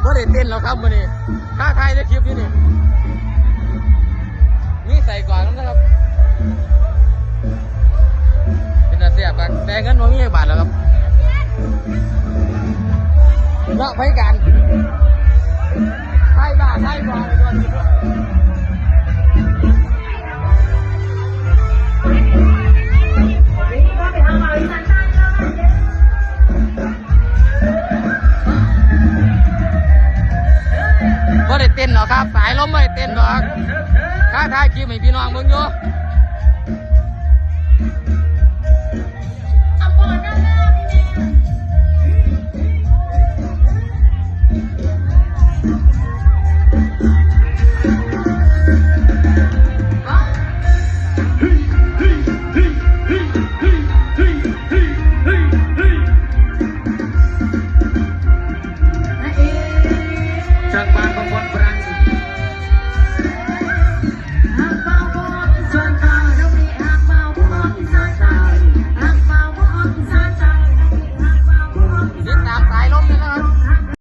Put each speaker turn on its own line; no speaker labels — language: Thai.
ว่าได้เต้นแล้วครับวันนี้ท้าทายได้คลิปที่นี่มีใส่ก่อนนะครับเป็นอาเซียบกันแต่เงินมันมีบาทแล้วครับเนาะไฟกันไทยบ้านไทยบอลเลยว่าได้เต้นหรอครับสายลมไม่ได้เต้นหรอกท้าทายคลิปให้พี่น้องมึงอยู่จังหวะ